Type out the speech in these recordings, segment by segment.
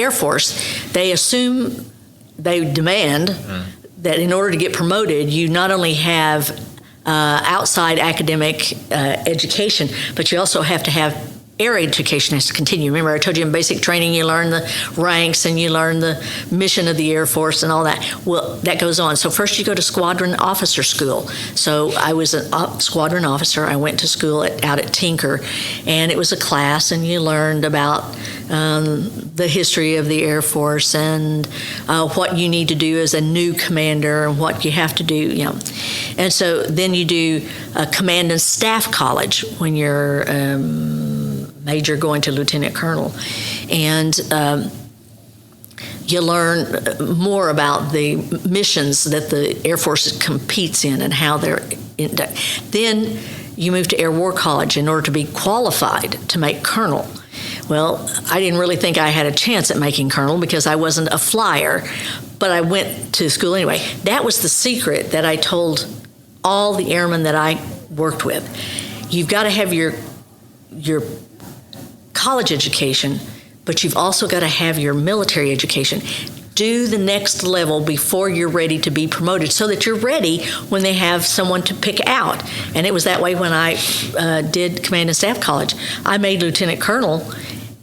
Air Force, they demand that in order to get promoted, you not only have outside academic education, but you also have to have air education has to continue. Remember, I told you in basic training you learn the ranks and you learn the mission of the Air Force and all that. Well, that goes on. So first you go to squadron officer school. So I was a squadron officer. I went to school out at Tinker, and it was a class, and you learned about the history of the Air Force and what you need to do as a new commander and what you have to do. You know. And so then you do a command and staff college when you're major going to lieutenant colonel, and you learn more about the missions that the Air Force competes in and how they're then you move to Air War College in order to be qualified to make colonel. Well, I didn't really think I had a chance at making colonel because I wasn't a flyer, but I went to school anyway. That was the secret that I told all the airmen that I worked with. You've got to have your college education, but you've also got to have your military education. Do the next level before you're ready to be promoted so that you're ready when they have someone to pick out. And it was that way when I did Command and Staff College. I made lieutenant colonel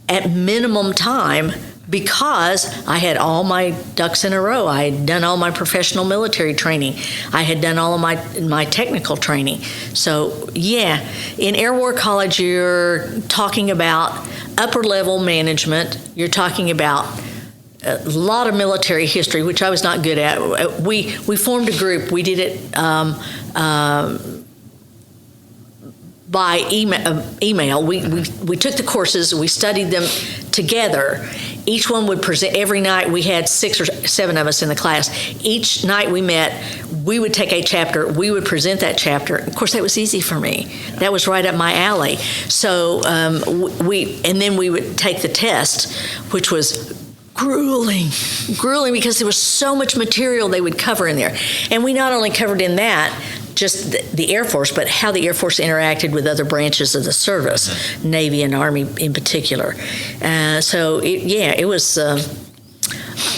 at minimum time because I had all my ducks in a row. I had done all my professional military training. I had done all of my technical training. So, yeah, in Air War College, you're talking about upper level management. You're talking about a lot of military history, which I was not good at. We formed a group. We did it by email. We took the courses, we studied them together. Each one would present every night. We had 6 or 7 of us in the class. Each night we met, we would take a chapter, we would present that chapter. Of course, that was easy for me. That was right up my alley. So then we would take the test, which was grueling because there was so much material they would cover in there. And we not only covered in that, just the Air Force, but how the Air Force interacted with other branches of the service, Navy and Army in particular. It was.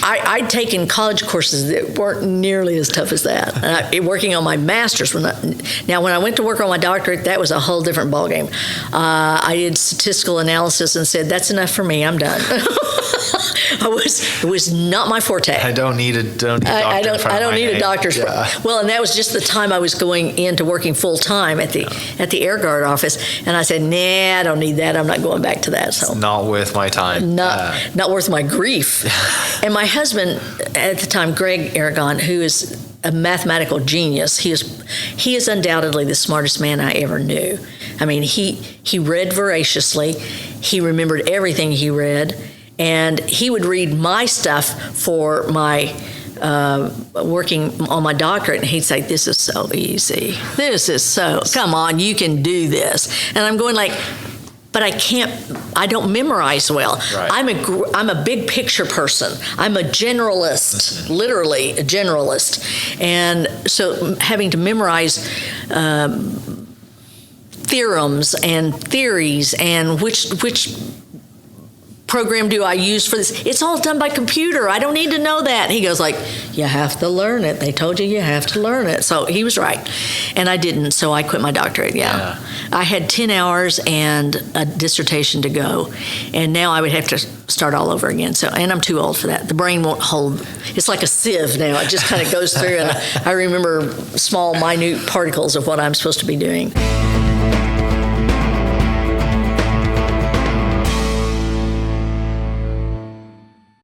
I'd taken college courses that weren't nearly as tough as that. Working on my master's. When I went to work on my doctorate, that was a whole different ballgame. I did statistical analysis and said, that's enough for me, I'm done. It was not my forte. I don't need a doctor. I don't need a doctor's. Yeah. Well, and that was just the time I was going into working full time at the Air Guard office, and I said, nah, I don't need that. I'm not going back to that. So it's not worth my time. Not worth my grief. And my husband at the time, Greg Aragon, who is a mathematical genius, he is undoubtedly the smartest man I ever knew. I mean, he read voraciously. He remembered everything he read. And he would read my stuff for my working on my doctorate, and he'd say, this is so easy. Come on, you can do this. And I'm going like, but I don't memorize well. Right. I'm a big picture person. I'm a generalist, literally a generalist. And so having to memorize theorems and theories and which program do I use for this? It's all done by computer. I don't need to know that. And he goes like, you have to learn it. They told you have to learn it. So he was right. And I didn't, so I quit my doctorate, yeah. I had 10 hours and a dissertation to go. And now I would have to start all over again. And I'm too old for that. The brain won't hold. It's like a sieve now. It just kind of goes through, and I remember small, minute particles of what I'm supposed to be doing.